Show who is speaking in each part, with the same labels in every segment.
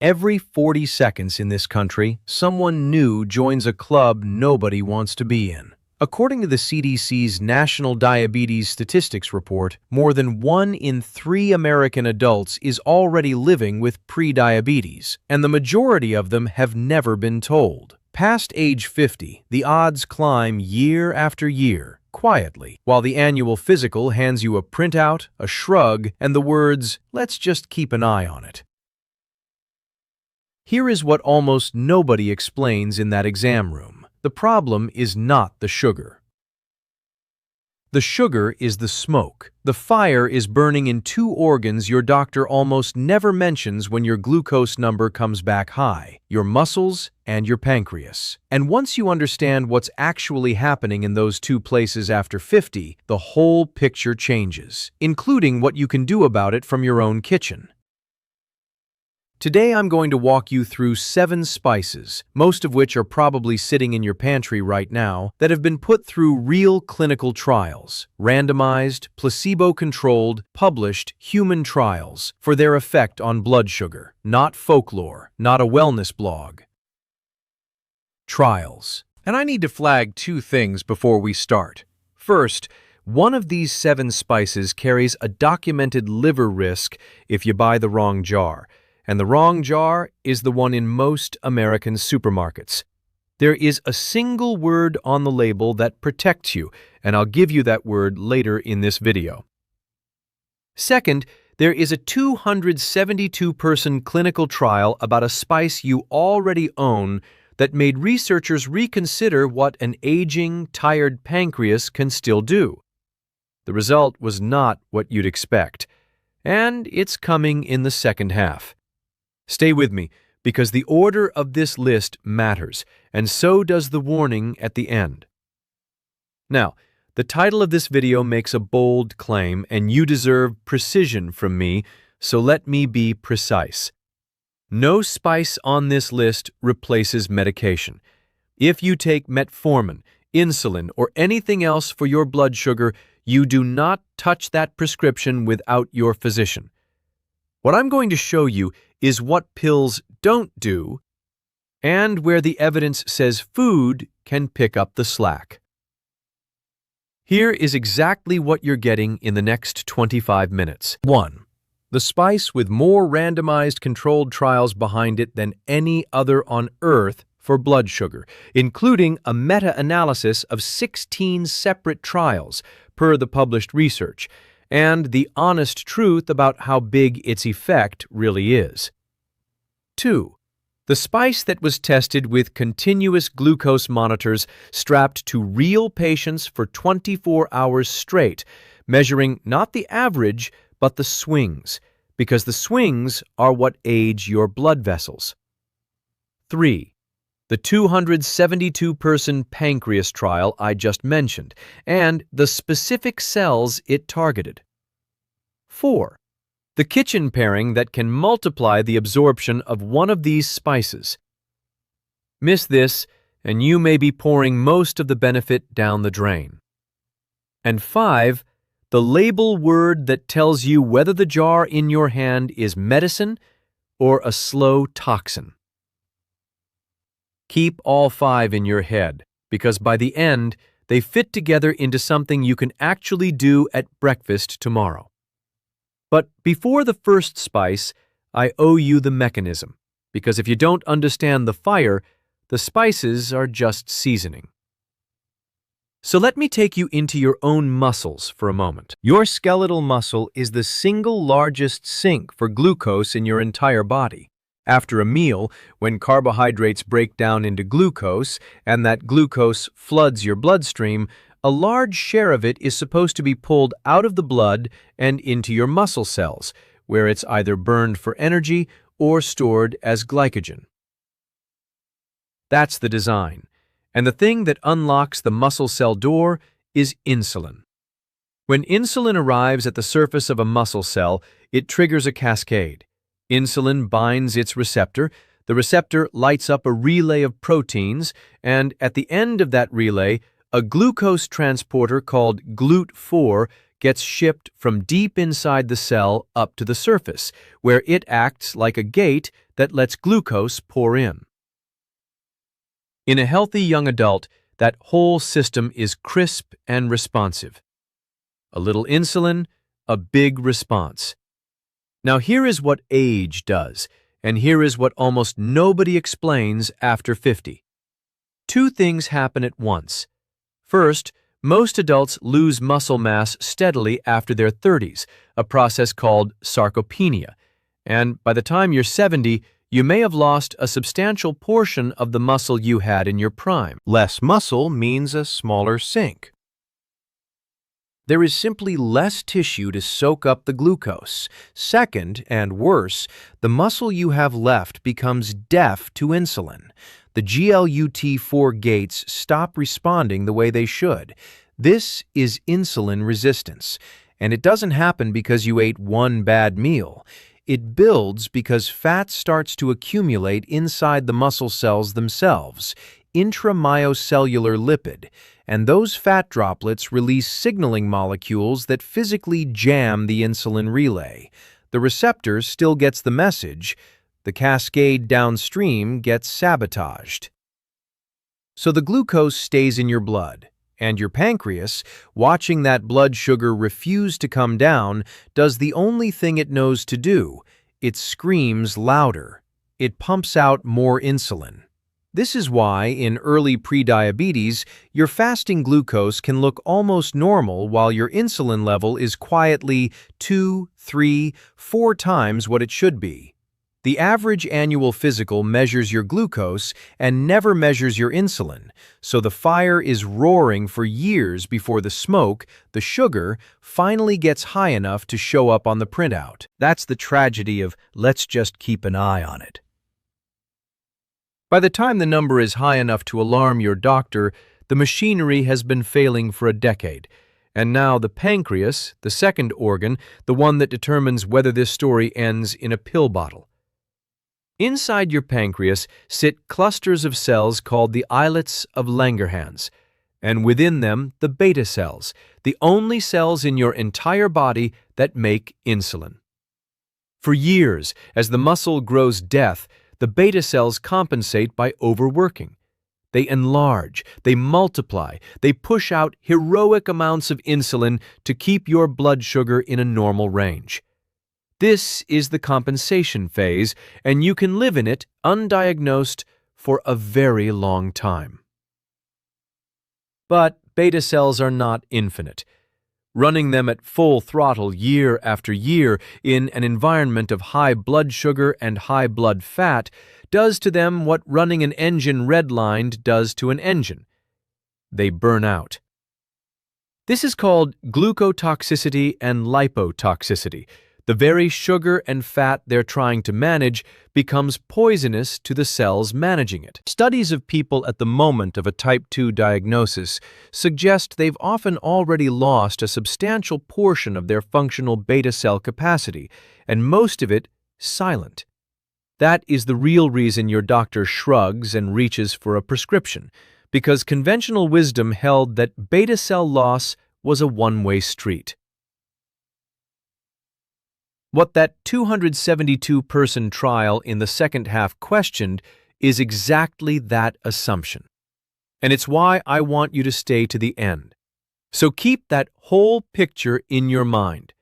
Speaker 1: Every 40 seconds in this country, someone new joins a club nobody wants to be in. According to the CDC's National Diabetes Statistics Report, more than 1 in 3 American adults is already living with prediabetes, and the majority of them have never been told. Past age 50, the odds climb year after year, quietly, while the annual physical hands you a printout, a shrug, and the words, "Let's just keep an eye on it." Here is what almost nobody explains in that exam room. The problem is not the sugar. The sugar is the smoke. The fire is burning in 2 organs your doctor almost never mentions when your glucose number comes back high: your muscles and your pancreas. And once you understand what's actually happening in those 2 places after 50, the whole picture changes, including what you can do about it from your own kitchen. Today I'm going to walk you through 7 spices, most of which are probably sitting in your pantry right now, that have been put through real clinical trials, randomized, placebo-controlled, published human trials for their effect on blood sugar, not folklore, not a wellness blog. Trials. And I need to flag 2 things before we start. First, one of these 7 spices carries a documented liver risk if you buy the wrong jar. And the wrong jar is the one in most American supermarkets. There is a single word on the label that protects you, and I'll give you that word later in this video. Second, there is a 272-person clinical trial about a spice you already own that made researchers reconsider what an aging, tired pancreas can still do. The result was not what you'd expect, and it's coming in the second half. Stay with me, because the order of this list matters, and so does the warning at the end. Now, the title of this video makes a bold claim, and you deserve precision from me, so let me be precise. No spice on this list replaces medication. If you take metformin, insulin, or anything else for your blood sugar, you do not touch that prescription without your physician. What I'm going to show you is what pills don't do, and where the evidence says food can pick up the slack. Here is exactly what you're getting in the next 25 minutes. 1. The spice with more randomized controlled trials behind it than any other on Earth for blood sugar, including a meta-analysis of 16 separate trials per the published research, and the honest truth about how big its effect really is. 2. The spice that was tested with continuous glucose monitors strapped to real patients for 24 hours straight, measuring not the average, but the swings, because the swings are what age your blood vessels. 3. The 272-person pancreas trial I just mentioned, and the specific cells it targeted. 4. The kitchen pairing that can multiply the absorption of one of these spices. Miss this, and you may be pouring most of the benefit down the drain. And 5. The label word that tells you whether the jar in your hand is medicine or a slow toxin. Keep all 5 in your head, because by the end, they fit together into something you can actually do at breakfast tomorrow. But before the first spice, I owe you the mechanism, because if you don't understand the fire, the spices are just seasoning. So let me take you into your own muscles for a moment. Your skeletal muscle is the single largest sink for glucose in your entire body. After a meal, when carbohydrates break down into glucose and that glucose floods your bloodstream, a large share of it is supposed to be pulled out of the blood and into your muscle cells, where it's either burned for energy or stored as glycogen. That's the design. And the thing that unlocks the muscle cell door is insulin. When insulin arrives at the surface of a muscle cell, it triggers a cascade. Insulin binds its receptor, the receptor lights up a relay of proteins, and at the end of that relay, a glucose transporter called GLUT4 gets shipped from deep inside the cell up to the surface, where it acts like a gate that lets glucose pour in. In a healthy young adult, that whole system is crisp and responsive. A little insulin, a big response. Now here is what age does, and here is what almost nobody explains after 50. Two things happen at once. First, most adults lose muscle mass steadily after their 30s, a process called sarcopenia, and by the time you're 70, you may have lost a substantial portion of the muscle you had in your prime.
Speaker 2: Less muscle means a smaller sink.
Speaker 1: There is simply less tissue to soak up the glucose. Second, and worse, the muscle you have left becomes deaf to insulin. The GLUT4 gates stop responding the way they should. This is insulin resistance, and it doesn't happen because you ate one bad meal. It builds because fat starts to accumulate inside the muscle cells themselves, intramyocellular lipid, and those fat droplets release signaling molecules that physically jam the insulin relay. The receptor still gets the message. The cascade downstream gets sabotaged. So the glucose stays in your blood, and your pancreas, watching that blood sugar refuse to come down, does the only thing it knows to do. It screams louder. It pumps out more insulin. This is why, in early prediabetes, your fasting glucose can look almost normal while your insulin level is quietly 2, 3, 4 times what it should be. The average annual physical measures your glucose and never measures your insulin, so the fire is roaring for years before the smoke, the sugar, finally gets high enough to show up on the printout. That's the tragedy of let's just keep an eye on it. By the time the number is high enough to alarm your doctor, the machinery has been failing for a decade. And now the pancreas, the second organ, the one that determines whether this story ends in a pill bottle. Inside your pancreas sit clusters of cells called the islets of Langerhans, and within them the beta cells, the only cells in your entire body that make insulin. For years, as the muscle grows death, the beta cells compensate by overworking. They enlarge, they multiply, they push out heroic amounts of insulin to keep your blood sugar in a normal range. This is the compensation phase, and you can live in it undiagnosed for a very long time. But beta cells are not infinite. Running them at full throttle year after year in an environment of high blood sugar and high blood fat does to them what running an engine redlined does to an engine. They burn out. This is called glucotoxicity and lipotoxicity. The very sugar and fat they're trying to manage becomes poisonous to the cells managing it. Studies of people at the moment of a type 2 diagnosis suggest they've often already lost a substantial portion of their functional beta cell capacity, and most of it silent. That is the real reason your doctor shrugs and reaches for a prescription, because conventional wisdom held that beta cell loss was a one-way street. What that 272-person trial in the second half questioned is exactly that assumption. And it's why I want you to stay to the end. So keep that whole picture in your mind.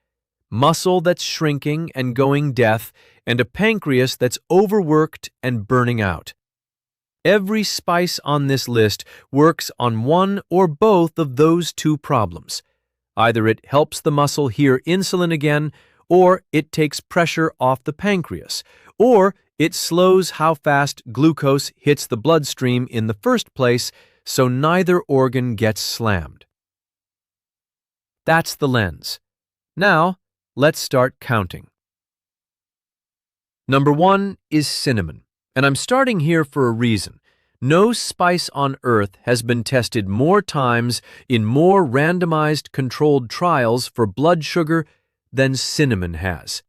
Speaker 1: Muscle that's shrinking and going deaf, and a pancreas that's overworked and burning out. Every spice on this list works on one or both of those two problems. Either it helps the muscle hear insulin again, or it takes pressure off the pancreas, or it slows how fast glucose hits the bloodstream in the first place, so neither organ gets slammed. That's the lens. Now, let's start counting. Number 1 is cinnamon, and I'm starting here for a reason. No spice on earth has been tested more times in more randomized controlled trials for blood sugar than cinnamon has.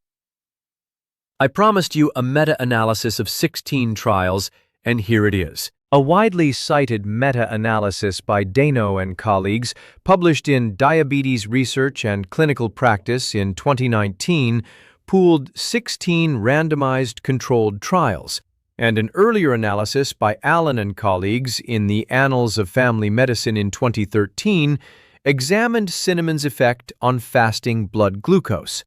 Speaker 1: I promised you a meta-analysis of 16 trials, and here it is. A widely cited meta-analysis by Dano and colleagues, published in Diabetes Research and Clinical Practice in 2019, pooled 16 randomized controlled trials, and an earlier analysis by Allen and colleagues in the Annals of Family Medicine in 2013 examined cinnamon's effect on fasting blood glucose.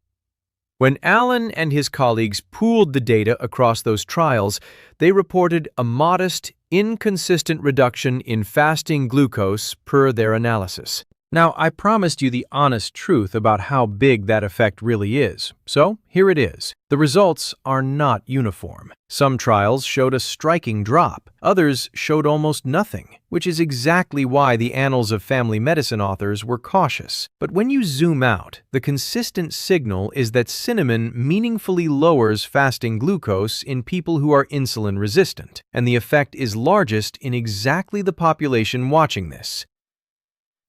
Speaker 1: When Allen and his colleagues pooled the data across those trials, they reported a modest, inconsistent reduction in fasting glucose per their analysis. Now, I promised you the honest truth about how big that effect really is, so here it is. The results are not uniform. Some trials showed a striking drop, others showed almost nothing, which is exactly why the Annals of Family Medicine authors were cautious. But when you zoom out, the consistent signal is that cinnamon meaningfully lowers fasting glucose in people who are insulin resistant, and the effect is largest in exactly the population watching this: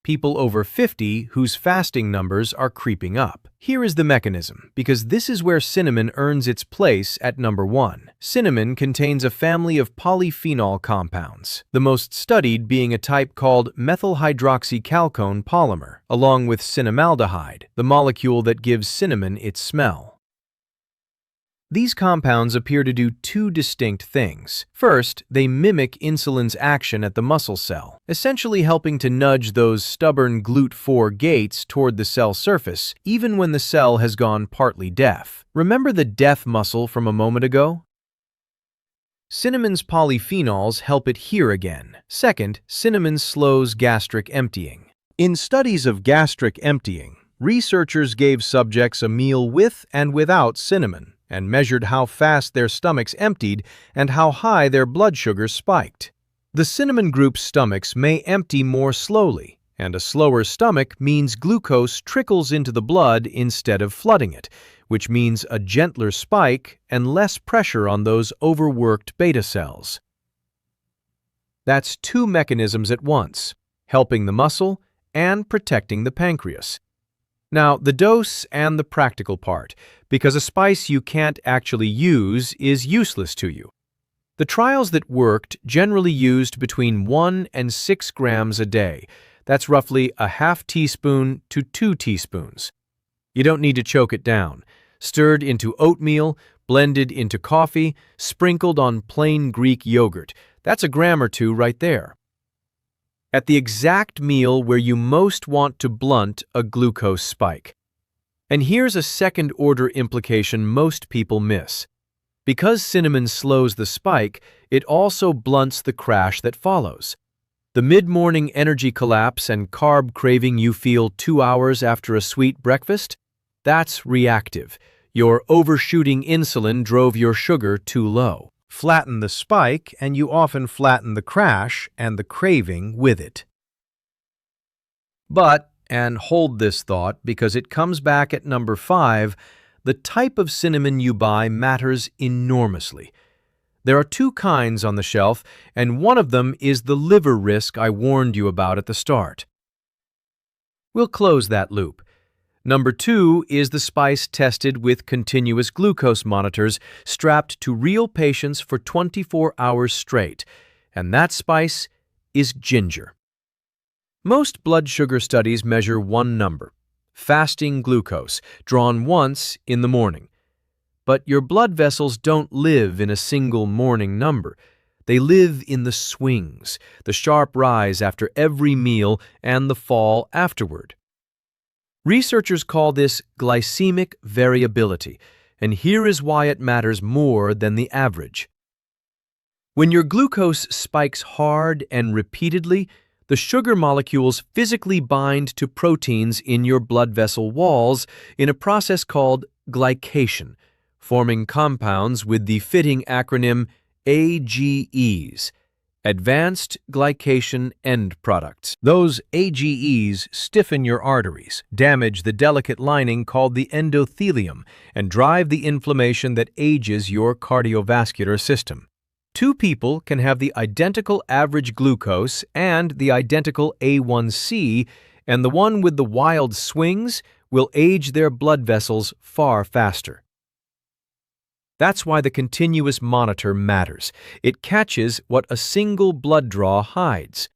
Speaker 1: people over 50 whose fasting numbers are creeping up. Here is the mechanism, because this is where cinnamon earns its place at number 1. Cinnamon contains a family of polyphenol compounds, the most studied being a type called methylhydroxychalcone polymer, along with cinnamaldehyde, the molecule that gives cinnamon its smell. These compounds appear to do two distinct things. First, they mimic insulin's action at the muscle cell, essentially helping to nudge those stubborn GLUT4 gates toward the cell surface, even when the cell has gone partly deaf. Remember the deaf muscle from a moment ago? Cinnamon's polyphenols help it hear again. Second, cinnamon slows gastric emptying. In studies of gastric emptying, researchers gave subjects a meal with and without cinnamon, and measured how fast their stomachs emptied and how high their blood sugar spiked. The cinnamon group's stomachs may empty more slowly, and a slower stomach means glucose trickles into the blood instead of flooding it, which means a gentler spike and less pressure on those overworked beta cells. That's two mechanisms at once, helping the muscle and protecting the pancreas. Now, the dose and the practical part, because a spice you can't actually use is useless to you. The trials that worked generally used between 1 and 6 grams a day. That's roughly a half teaspoon to 2 teaspoons. You don't need to choke it down. Stirred into oatmeal, blended into coffee, sprinkled on plain Greek yogurt. That's a gram or two right there. At the exact meal where you most want to blunt a glucose spike. And here's a second-order implication most people miss. Because cinnamon slows the spike, it also blunts the crash that follows. The mid-morning energy collapse and carb craving you feel 2 hours after a sweet breakfast? That's reactive. Your overshooting insulin drove your sugar too low. Flatten the spike, and you often flatten the crash and the craving with it. But, and hold this thought because it comes back at number 5, the type of cinnamon you buy matters enormously. There are two kinds on the shelf, and one of them is the liver risk I warned you about at the start. We'll close that loop. Number 2 is the spice tested with continuous glucose monitors strapped to real patients for 24 hours straight, and that spice is ginger. Most blood sugar studies measure one number, fasting glucose, drawn once in the morning. But your blood vessels don't live in a single morning number. They live in the swings, the sharp rise after every meal and the fall afterward. Researchers call this glycemic variability, and here is why it matters more than the average. When your glucose spikes hard and repeatedly, the sugar molecules physically bind to proteins in your blood vessel walls in a process called glycation, forming compounds with the fitting acronym AGEs. Advanced Glycation End Products. Those AGEs stiffen your arteries, damage the delicate lining called the endothelium, and drive the inflammation that ages your cardiovascular system. Two people can have the identical average glucose and the identical A1C, and the one with the wild swings will age their blood vessels far faster. That's why the continuous monitor matters. It catches what a single blood draw hides.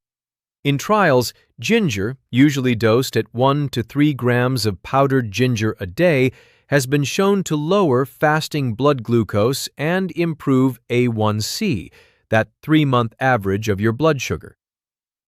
Speaker 1: In trials, ginger, usually dosed at 1 to 3 grams of powdered ginger a day, has been shown to lower fasting blood glucose and improve A1C, that 3-month average of your blood sugar.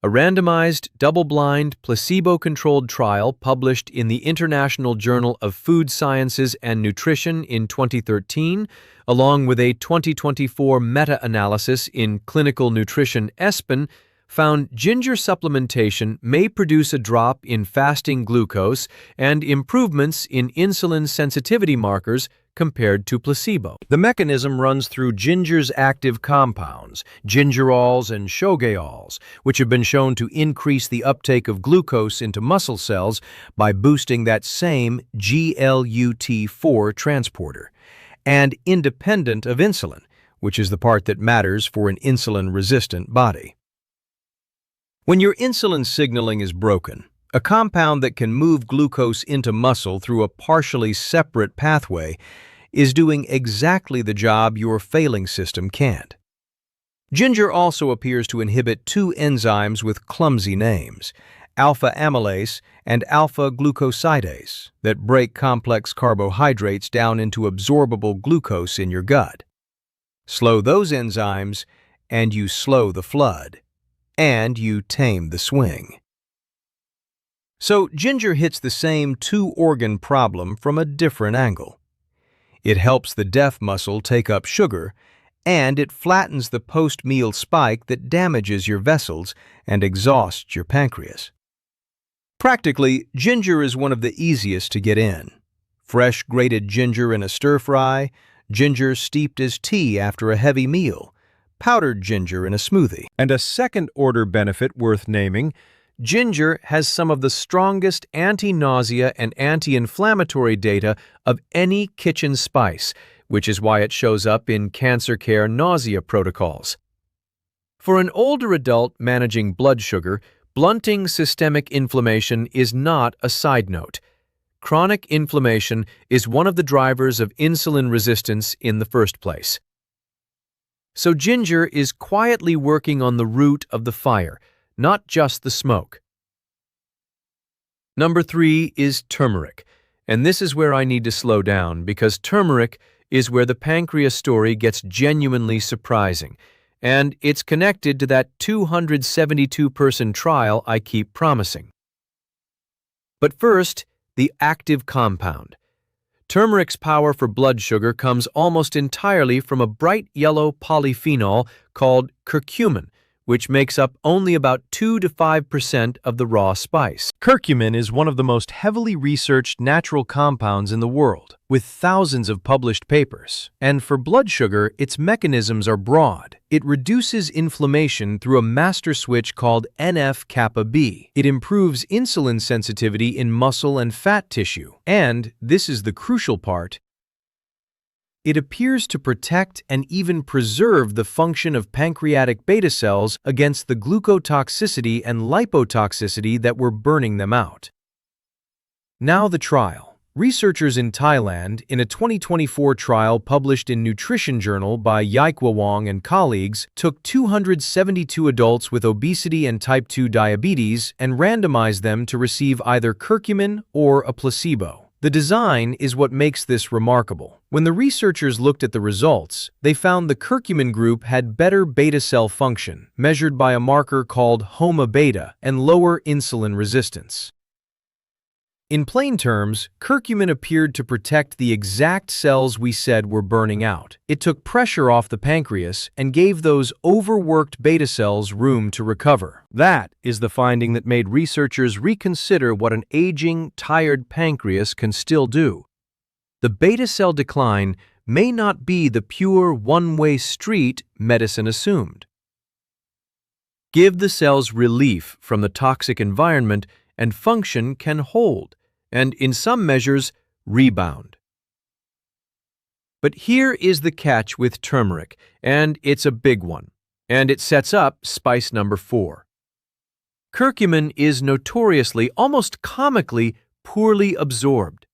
Speaker 1: A randomized, double-blind, placebo-controlled trial published in the International Journal of Food Sciences and Nutrition in 2013, along with a 2024 meta-analysis in Clinical Nutrition ESPN, found ginger supplementation may produce a drop in fasting glucose and improvements in insulin sensitivity markers compared to placebo.
Speaker 2: The mechanism runs through ginger's active compounds, gingerols and shogaols, which have been shown to increase the uptake of glucose into muscle cells by boosting that same GLUT4 transporter, and independent of insulin, which is the part that matters for an insulin-resistant body. When your insulin signaling is broken, a compound that can move glucose into muscle through a partially separate pathway is doing exactly the job your failing system can't. Ginger also appears to inhibit two enzymes with clumsy names, alpha amylase and alpha glucosidase, that break complex carbohydrates down into absorbable glucose in your gut. Slow those enzymes, and you slow the flood, and you tame the swing. So ginger hits the same two-organ problem from a different angle. It helps the deaf muscle take up sugar, and it flattens the post-meal spike that damages your vessels and exhausts your pancreas. Practically, ginger is one of the easiest to get in. Fresh grated ginger in a stir-fry, ginger steeped as tea after a heavy meal, powdered ginger in a smoothie. And a second-order benefit worth naming,
Speaker 1: ginger has some of the strongest anti-nausea and anti-inflammatory data of any kitchen spice, which is why it shows up in cancer care nausea protocols. For an older adult managing blood sugar, blunting systemic inflammation is not a side note. Chronic inflammation is one of the drivers of insulin resistance in the first place. So ginger is quietly working on the root of the fire, not just the smoke. Number 3 is turmeric, and this is where I need to slow down because turmeric is where the pancreas story gets genuinely surprising, and it's connected to that 272-person trial I keep promising. But first, the active compound. Turmeric's power for blood sugar comes almost entirely from a bright yellow polyphenol called curcumin, which makes up only about 2 to 5% of the raw spice.
Speaker 2: curcumin is one of the most heavily researched natural compounds in the world, with thousands of published papers. And for blood sugar, its mechanisms are broad. It reduces inflammation through a master switch called NF-kappa B. It improves insulin sensitivity in muscle and fat tissue. And, this is the crucial part, it appears to protect and even preserve the function of pancreatic beta cells against the glucotoxicity and lipotoxicity that were burning them out. Now the trial. Researchers in Thailand, in a 2024 trial published in Nutrition Journal by Yaikwa Wong and colleagues, took 272 adults with obesity and type 2 diabetes and randomized them to receive either curcumin or a placebo. The design is what makes this remarkable. When the researchers looked at the results, they found the curcumin group had better beta cell function, measured by a marker called HOMA-beta, and lower insulin resistance. In plain terms, curcumin appeared to protect the exact cells we said were burning out. It took pressure off the pancreas and gave those overworked beta cells room to recover. That is the finding that made researchers reconsider what an aging, tired pancreas can still do.
Speaker 1: The beta cell decline may not be the pure one-way street medicine assumed. Give the cells relief from the toxic environment and function can hold, and in some measures, rebound. But here is the catch with turmeric, and it's a big one, and it sets up spice number 4. Curcumin is notoriously, almost comically, poorly absorbed.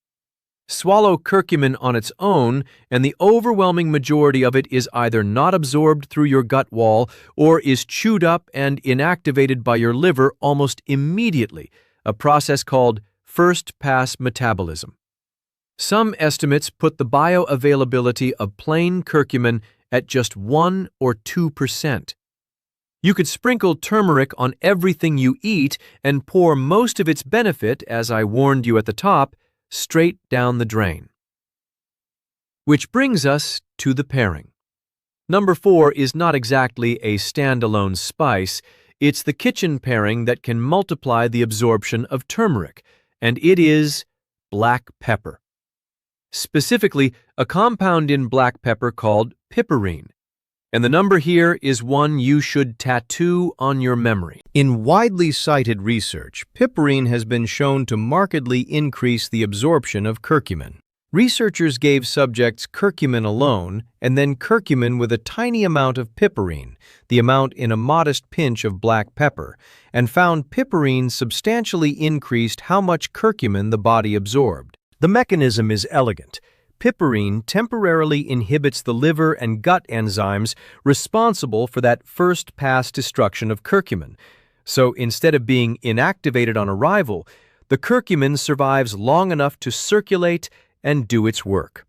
Speaker 1: Swallow curcumin on its own, and the overwhelming majority of it is either not absorbed through your gut wall or is chewed up and inactivated by your liver almost immediately, a process called first-pass metabolism. Some estimates put the bioavailability of plain curcumin at just 1 or 2%. You could sprinkle turmeric on everything you eat and pour most of its benefit, as I warned you at the top, straight down the drain. Which brings us to the pairing. Number 4 is not exactly a standalone spice. It's the kitchen pairing that can multiply the absorption of turmeric, and it is black pepper. Specifically, a compound in black pepper called piperine. And the number here is one you should tattoo on your memory.
Speaker 2: In widely cited research, piperine has been shown to markedly increase the absorption of curcumin. Researchers gave subjects curcumin alone and then curcumin with a tiny amount of piperine, the amount in a modest pinch of black pepper, and found piperine substantially increased how much curcumin the body absorbed. The mechanism is elegant. Piperine temporarily inhibits the liver and gut enzymes responsible for that first-pass destruction of curcumin. So instead of being inactivated on arrival, the curcumin survives long enough to circulate and do its work.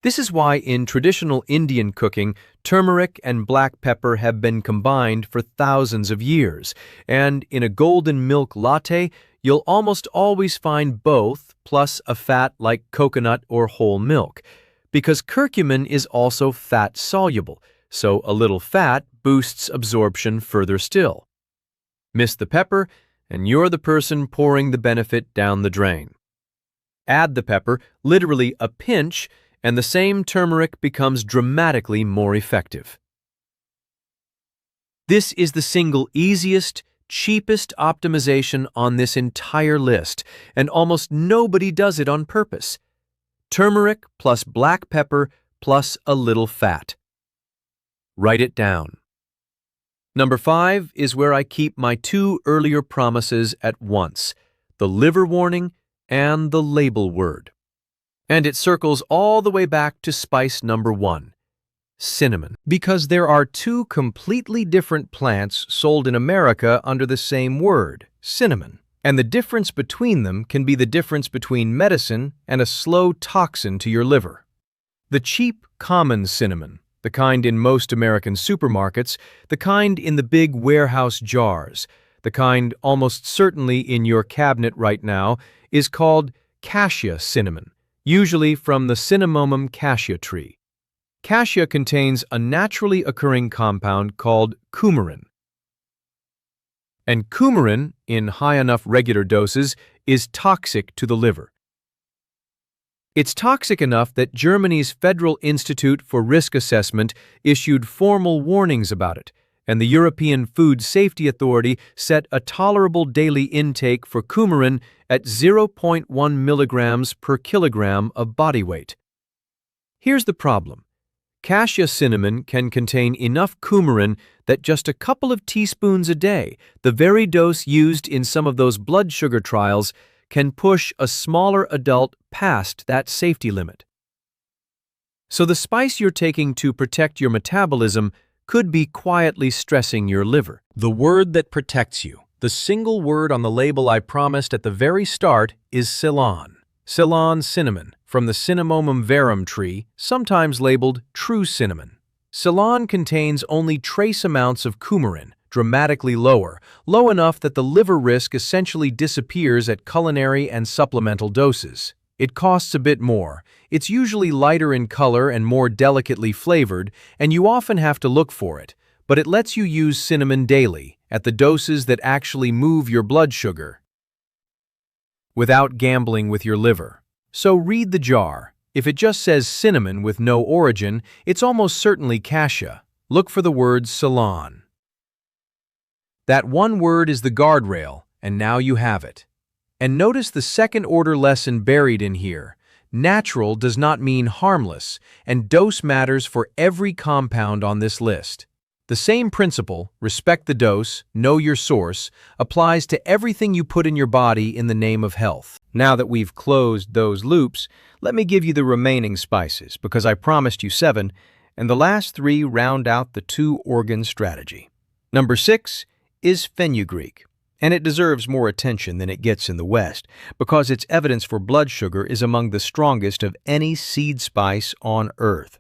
Speaker 2: This is why in traditional Indian cooking, turmeric and black pepper have been combined for thousands of years, and in a golden milk latte, you'll almost always find both plus a fat like coconut or whole milk, because curcumin is also fat-soluble, so a little fat boosts absorption further still. Miss the pepper, and you're the person pouring the benefit down the drain. Add the pepper, literally a pinch, and the same turmeric becomes dramatically more effective. This is the single easiest, cheapest optimization on this entire list, and almost nobody does it on purpose. Turmeric plus black pepper plus a little fat. Write it down. Number 5 is where I keep my 2 earlier promises at once, the liver warning and the label word. And it circles all the way back to spice number 1, cinnamon. Because there are 2 completely different plants sold in America under the same word, cinnamon. And the difference between them can be the difference between medicine and a slow toxin to your liver. The cheap, common cinnamon, the kind in most American supermarkets, the kind in the big warehouse jars, the kind almost certainly in your cabinet right now, is called cassia cinnamon, usually from the Cinnamomum cassia tree. Cassia contains a naturally occurring compound called coumarin. And coumarin, in high enough regular doses, is toxic to the liver. It's toxic enough that Germany's Federal Institute for Risk Assessment issued formal warnings about it, and the European Food Safety Authority set a tolerable daily intake for coumarin at 0.1 milligrams per kilogram of body weight. Here's the problem. Cassia cinnamon can contain enough coumarin that just a couple of teaspoons a day, the very dose used in some of those blood sugar trials, can push a smaller adult past that safety limit. So the spice you're taking to protect your metabolism could be quietly stressing your liver. The word that protects you, the single word on the label I promised at the very start, is Ceylon. Ceylon cinnamon, from the Cinnamomum verum tree, sometimes labeled true cinnamon. Ceylon contains only trace amounts of coumarin, dramatically low enough that the liver risk essentially disappears at culinary and supplemental doses. It costs a bit more. It's usually lighter in color and more delicately flavored, and you often have to look for it, but it lets you use cinnamon daily, at the doses that actually move your blood sugar, without gambling with your liver. So read the jar. If it just says cinnamon with no origin, it's almost certainly cassia. Look for the word Ceylon. That one word is the guardrail, and now you have it. And notice the second-order lesson buried in here. Natural does not mean harmless, and dose matters for every compound on this list. The same principle, respect the dose, know your source, applies to everything you put in your body in the name of health. Now that we've closed those loops, let me give you the remaining spices, because I promised you 7, and the last 3 round out the 2-organ strategy. Number 6 is fenugreek. And it deserves more attention than it gets in the West, because its evidence for blood sugar is among the strongest of any seed spice on Earth.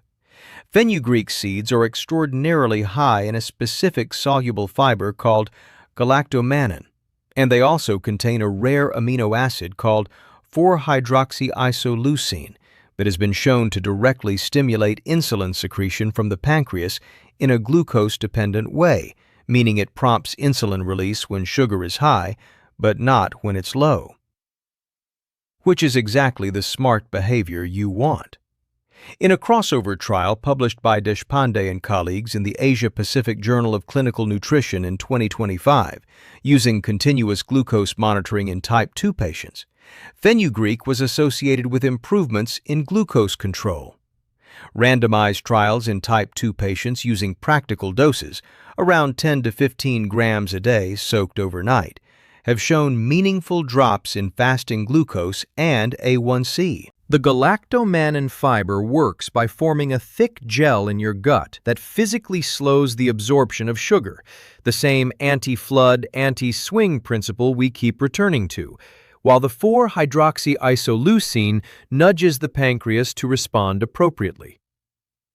Speaker 2: Fenugreek seeds are extraordinarily high in a specific soluble fiber called galactomannan, and they also contain a rare amino acid called 4-hydroxyisoleucine that has been shown to directly stimulate insulin secretion from the pancreas in a glucose-dependent way, meaning it prompts insulin release when sugar is high, but not when it's low. Which is exactly the smart behavior you want. In a crossover trial published by Deshpande and colleagues in the Asia-Pacific Journal of Clinical Nutrition in 2025, using continuous glucose monitoring in type 2 patients, fenugreek was associated with improvements in glucose control. Randomized trials in type 2 patients using practical doses, around 10 to 15 grams a day soaked overnight, have shown meaningful drops in fasting glucose and A1C. The galactomannan fiber works by forming a thick gel in your gut that physically slows the absorption of sugar, the same anti-flood, anti-swing principle we keep returning to, while the 4-hydroxyisoleucine nudges the pancreas to respond appropriately.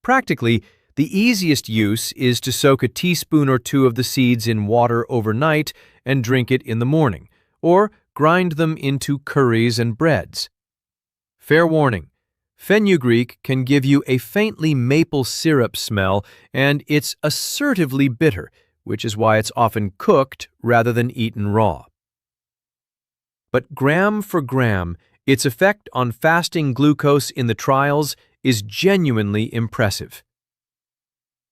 Speaker 2: Practically, the easiest use is to soak a teaspoon or two of the seeds in water overnight and drink it in the morning, or grind them into curries and breads. Fair warning, fenugreek can give you a faintly maple syrup smell, and it's assertively bitter, which is why it's often cooked rather than eaten raw. But gram for gram, its effect on fasting glucose in the trials is genuinely impressive.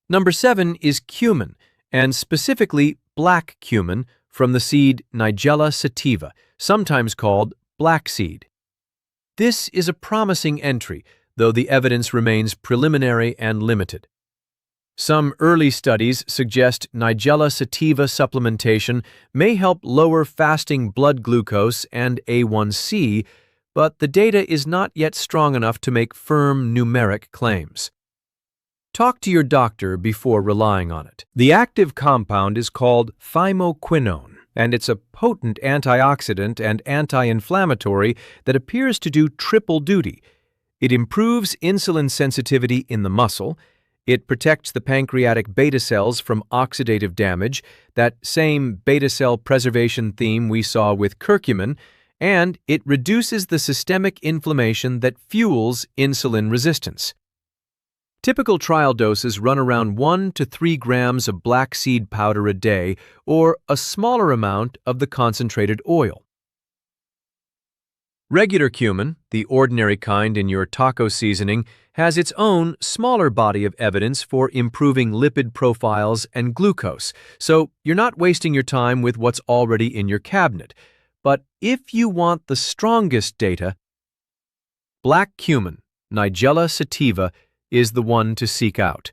Speaker 2: Number 7 is cumin, and specifically black cumin from the seed Nigella sativa, sometimes called black seed. This is a promising entry, though the evidence remains preliminary and limited. Some early studies suggest Nigella sativa supplementation may help lower fasting blood glucose and A1C, but the data is not yet strong enough to make firm numeric claims. Talk to your doctor before relying on it. The active compound is called thymoquinone, and it's a potent antioxidant and anti-inflammatory that appears to do triple duty. It improves insulin sensitivity in the muscle, it protects the pancreatic beta cells from oxidative damage, that same beta cell preservation theme we saw with curcumin, and it reduces the systemic inflammation that fuels insulin resistance. Typical trial doses run around 1 to 3 grams of black seed powder a day, or a smaller amount of the concentrated oil. Regular cumin, the ordinary kind in your taco seasoning, has its own smaller body of evidence for improving lipid profiles and glucose, so you're not wasting your time with what's already in your cabinet. But if you want the strongest data, black cumin, Nigella sativa, is the one to seek out.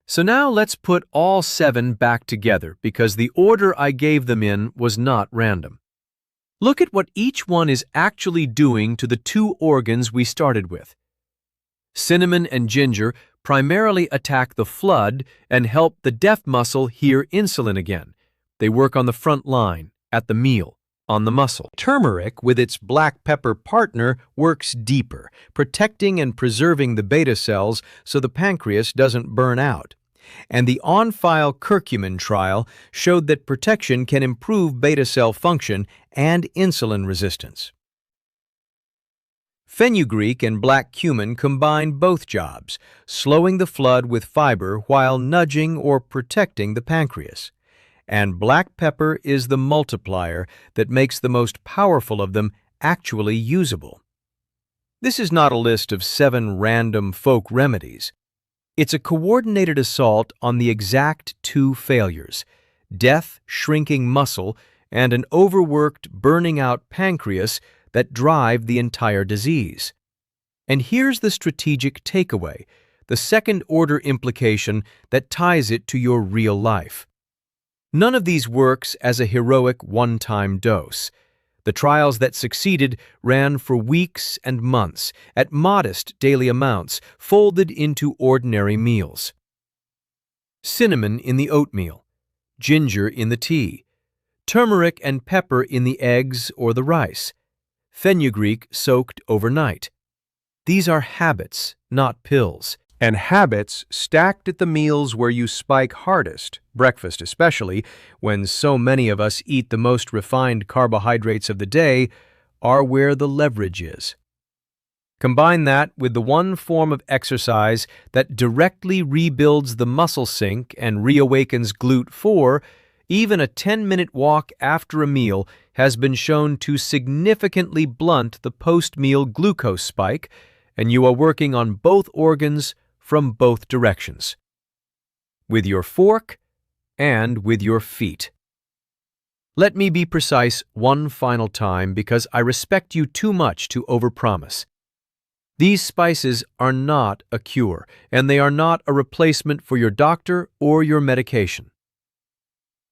Speaker 2: So now let's put all 7 back together, because the order I gave them in was not random. Look at what each one is actually doing to the 2 organs we started with. Cinnamon and ginger primarily attack the flood and help the deaf muscle hear insulin again. They work on the front line, at the meal, on the muscle. Turmeric, with its black pepper partner, works deeper, protecting and preserving the beta cells so the pancreas doesn't burn out. And the on-file curcumin trial showed that protection can improve beta cell function and insulin resistance. Fenugreek and black cumin combine both jobs, slowing the flood with fiber while nudging or protecting the pancreas. And black pepper is the multiplier that makes the most powerful of them actually usable. This is not a list of 7 random folk remedies. It's a coordinated assault on the exact 2 failures: death, shrinking muscle, and an overworked, burning-out pancreas that drive the entire disease. And here's the strategic takeaway, the second-order implication that ties it to your real life. None of these works as a heroic one-time dose. The trials that succeeded ran for weeks and months at modest daily amounts folded into ordinary meals. Cinnamon in the oatmeal, ginger in the tea,
Speaker 1: turmeric and pepper in the eggs or the rice, fenugreek soaked overnight. These are habits, not pills.
Speaker 2: And habits stacked at the meals where you spike hardest, breakfast especially, when so many of us eat the most refined carbohydrates of the day, are where the leverage is. Combine that with the one form of exercise that directly rebuilds the muscle sink and reawakens GLUT4, even a 10-minute walk after a meal has been shown to significantly blunt the post-meal glucose spike, and you are working on both organs from both directions, with your fork and with your feet. Let me be precise one final time because I respect you too much to overpromise. These spices are not a cure, and they are not a replacement for your doctor or your medication.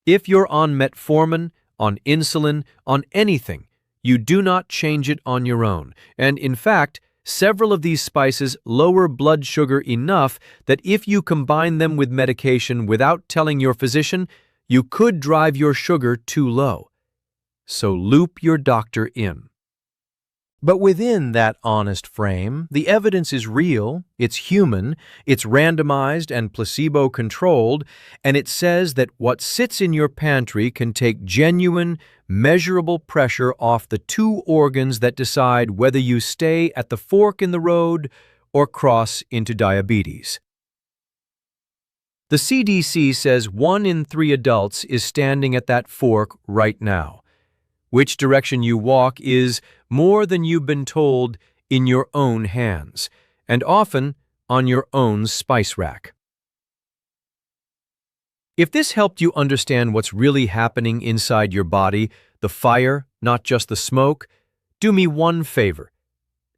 Speaker 2: If you're on metformin, on insulin, on anything, you do not change it on your own, and in fact, several of these spices lower blood sugar enough that if you combine them with medication without telling your physician, you could drive your sugar too low. So loop your doctor in. But within that honest frame, the evidence is real, it's human, it's randomized and placebo-controlled, and it says that what sits in your pantry can take genuine, measurable pressure off the two organs that decide whether you stay at the fork in the road or cross into diabetes. The CDC says 1 in 3 adults is standing at that fork right now. Which direction you walk is, more than you've been told, in your own hands, and often on your own spice rack. If this helped you understand what's really happening inside your body, the fire, not just the smoke, do me one favor.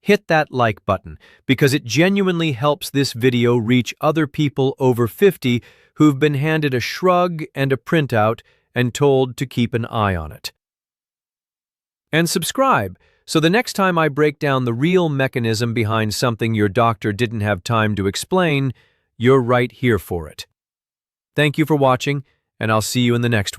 Speaker 2: Hit that like button, because it genuinely helps this video reach other people over 50 who've been handed a shrug and a printout and told to keep an eye on it. And subscribe, so the next time I break down the real mechanism behind something your doctor didn't have time to explain, you're right here for it. Thank you for watching, and I'll see you in the next one.